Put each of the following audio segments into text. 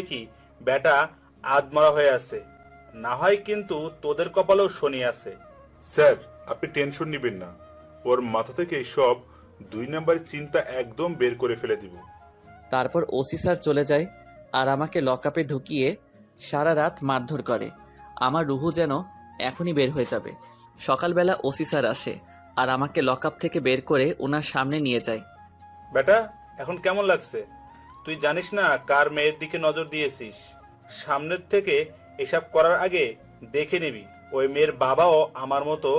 দেখি বেটা আদমরা হয়ে আছে, না হয় কিন্তু তোদের কপালেও শনি আছে। স্যার, আপনি টেনশন নিবেন না, ওর মাথা থেকে সব 2 নম্বরের চিন্তা একদম বের করে ফেলে দিব। তারপর ওসি স্যার চলে যায় আর আমাকে লকআপে ঢুকিয়ে সারা রাত মারধর করে। আমার রুহু যেন এখনই বের হয়ে যাবে। সকালবেলা ওসি স্যার আসে আর আমাকে লকআপ থেকে বের করে ওনার সামনে নিয়ে যায়। বেটা, এখন কেমন লাগছে? তুই জানিস না কার মেয়ের দিকে নজর দিয়েছিস? সামনের থেকে এসব করার আগে দেখে নিবি ওই মেয়ের বাবাও আমার মতো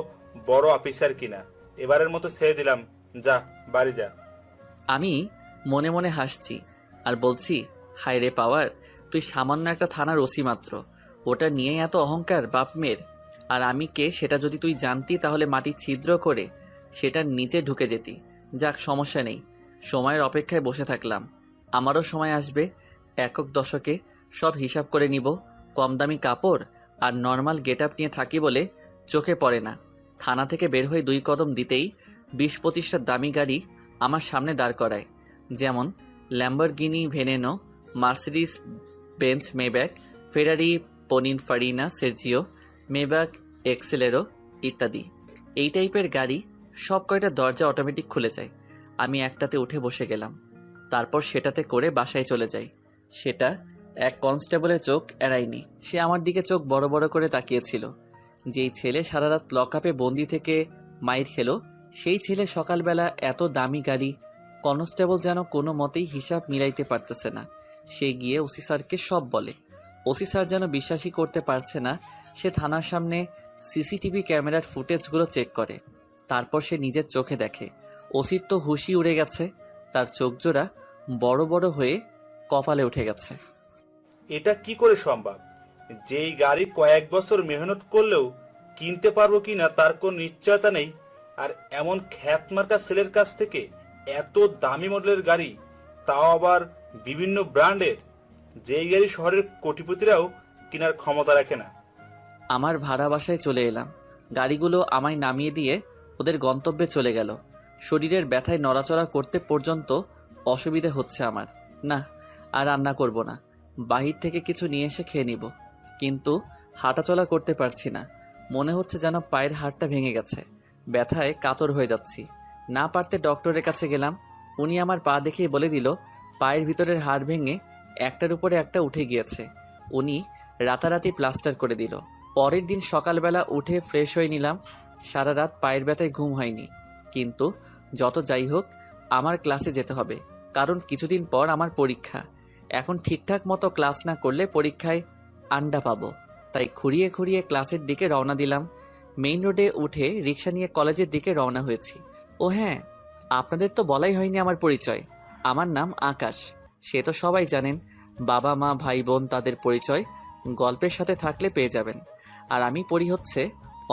বড় অফিসার কিনা। এবারের মতো ছেড়ে দিলাম, যা বাড়ি যা। আমি মনে মনে হাসছি আর বলছি, হায় রে পাওয়ার, তুই সামান্য একটা থানার ওসি মাত্র, ওটা নিয়ে এত অহংকার বাপ মেয়ের। আর আমি কে সেটা যদি তুই জানতি তাহলে মাটি ছিদ্র করে সেটার নিচে ঢুকে যেতি। যাক, সমস্যা নেই, সময়ের অপেক্ষায় বসে থাকলাম। আমারও সময় আসবে, একক দশকে সব হিসাব করে নিব। কম দামি কাপড় আর নর্মাল গেট আপ নিয়ে থাকি বলে চোখে পড়ে না। থানা থেকে বের হয়ে 2 কদম দিতেই 20-25টা দামি গাড়ি আমার সামনে দাঁড় করায়, যেমন Lamborghini Veneno, Mercedes Benz Maybach, Ferrari Pininfarina Sergio, Maybach Exelero ইত্যাদি। এই টাইপের গাড়ি সব কয়টা দরজা অটোমেটিক খুলে যায়। আমি একটাতে উঠে বসে গেলাম, তারপর সেটাতে করে বাসায় চলে যাই। সেটা এক কনস্টেবলের চোখ এড়ায়নি। সে আমার দিকে চোখ বড় বড় করে তাকিয়েছিল। যেই ছেলে সারা রাত লকআপে বন্দি থেকে মাইর খেলো, সেই ছেলে সকালবেলা এত দামি গাড়ি। কনস্টেবল যেন কোনো মতেই হিসাব মিলাইতে পারতেছে না। সে গিয়ে ওসি স্যারকে সব বলে। ওসি স্যার যেন বিশ্বাসই করতে পারছে না। সে থানার সামনে সিসিটিভি ক্যামেরার ফুটেজগুলো চেক করে। তারপর সে নিজের চোখে দেখে ওসির তো হুশই উড়ে গেছে। তার চোখজোড়া বড় বড় হয়ে কপালে উঠে গেছে। এটা কি করে সম্ভব? যেই গাড়ি কয়েক বছর মেহনত করলেও কিনতে পারবো কিনা তার কোনো নিশ্চয়তা নেই, আর এমন খ্যাতমার্কা ছেলের কাছ থেকে এত দামি মডেলের গাড়ি, তাও আবার বিভিন্ন ব্র্যান্ডের, যেই গাড়ি শহরের কোটিপতিরাও কেনার ক্ষমতা রাখে না। আমার ভাড়া বাসায় চলে এলাম। গাড়িগুলো আমায় নামিয়ে দিয়ে ওদের গন্তব্যে চলে গেল। শরীরের ব্যথায় নড়াচড়া করতে পর্যন্ত অসুবিধে হচ্ছে আমার। না, আর রান্না করব না, বাহির থেকে কিছু নিয়ে এসে খেয়ে নিব। কিন্তু হাঁটাচলা করতে পারছি না, মনে হচ্ছে যেন পায়ের হাড়টা ভেঙে গেছে। ব্যথায় কাতর হয়ে যাচ্ছি। না পারতে ডক্টরের কাছে গেলাম। উনি আমার পা দেখেই বলে দিল পায়ের ভিতরের হাড় ভেঙে একটার উপরে একটা উঠে গিয়েছে। উনি রাতারাতি প্লাস্টার করে দিল। পরের দিন সকালবেলা উঠে ফ্রেশ হয়ে নিলাম। সারা রাত পায়ের ব্যথায় ঘুম হয়নি। কিন্তু যত যাই হোক, আমার ক্লাসে যেতে হবে, কারণ কিছুদিন পর আমার পরীক্ষা। এখন ঠিকঠাক মতো ক্লাস না করলে পরীক্ষায় আন্ডা পাবো। তাই খুঁড়িয়ে খুঁড়িয়ে ক্লাসের দিকে রওনা দিলাম। মেইন রোডে উঠে রিক্সা নিয়ে কলেজের দিকে রওনা হয়েছি। ও হ্যাঁ, আপনাদের তো বলাই হয়নি আমার পরিচয়। আমার নাম আকাশ, সে তো সবাই জানেন। বাবা মা ভাই বোন তাদের পরিচয় গল্পের সাথে থাকলে পেয়ে যাবেন। আর আমি পড়ি হচ্ছে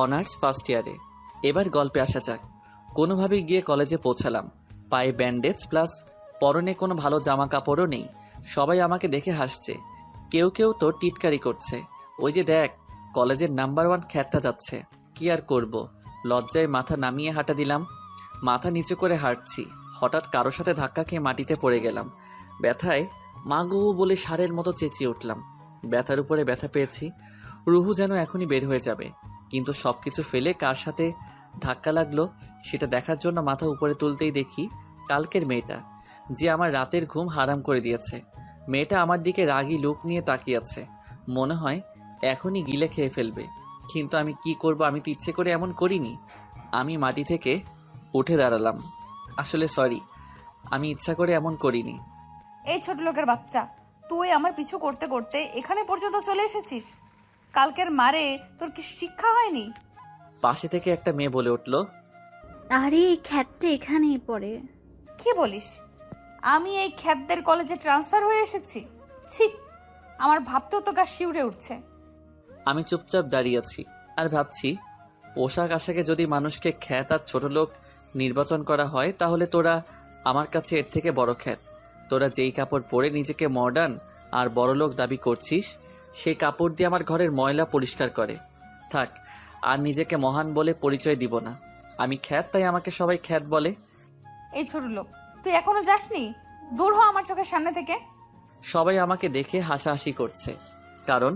অনার্স ফার্স্ট ইয়ারে। এবার গল্পে আসা যাক। কোনোভাবে গিয়ে কলেজে পৌঁছালাম। পায়ে ব্যান্ডেজ প্লাস পরনে কোনো ভালো জামা কাপড়ও নেই। সবাই আমাকে দেখে হাসছে, কেউ কেউ তো টিটকারি করছে। ওই যে দেখ, কলেজের নাম্বার 1 খ্যাতটা যাচ্ছে। কি আর করব, লজ্জায় মাথা নামিয়ে হাঁটা দিলাম। মাথা নিচু করে হাঁটছি, হঠাৎ কারো সাথে ধাক্কা খেয়ে মাটিতে পড়ে গেলাম। ব্যথায় মাগো বলে ষাঁড়ের মতো চেঁচিয়ে উঠলাম। ব্যথার উপরে ব্যথা পেয়েছি, রুহু যেন এখনই বের হয়ে যাবে। কিন্তু সবকিছু ফেলে কার সাথে ধাক্কা লাগলো সেটা দেখার জন্য মাথা উপরে তুলতেই দেখি কালকের মেয়েটা, যে আমার রাতের ঘুম হারাম করে দিয়েছে। মেয়েটা আমার দিকে রাগী লুক নিয়ে তাকিয়ে আছে, মনে হয় এখনই গিলে খেয়ে ফেলবে। কিন্তু আমি কি করব, আমি তো ইচ্ছে করে এমন করিনি। আমি মাটি থেকে উঠে দাঁড়ালাম। আসলে সরি, আমি ইচ্ছা করে এমন করিনি। এই ছোট লোকের বাচ্চা, তুই আমার পিছু করতে করতে এখানে পর্যন্ত চলে এসেছিস। কালকের মারে তোর কি শিক্ষা হয়নি? পাশে থেকে একটা মেয়ে বলে উঠল, আরে এই খ্যাতটা এখানেই পড়ে। কি বলিস? আমি এই খ্যাতদের কলেজে ট্রান্সফার হয়ে এসেছি? ছি, আমার ভাবতেও তো গা শিউরে উঠছে। আমি চুপচাপ দাঁড়িয়ে আছি আর ভাবছি, পোশাক আশাকে যদি মানুষকে খ্যাত আর ছোট লোক নির্বাচন করা হয়, তাহলে তোরা আমার কাছে এর থেকে বড় খ্যাত। তোরা যেই কাপড় পরে নিজেকে মডার্ন আর বড়লোক দাবি করছিস, সেই কাপড় দিয়ে আমার ঘরের ময়লা পরিষ্কার করে। থাক, আর নিজেকে মহান বলে পরিচয় দিব না। আমি খ্যাত, তাই আমাকে সবাই খ্যাত বলে। এই ছোট লোক, তুই এখনো যাসনি? দূর হ আমার চোখের সামনে থেকে। সবাই আমাকে দেখে হাসাহাসি করছে, কারণ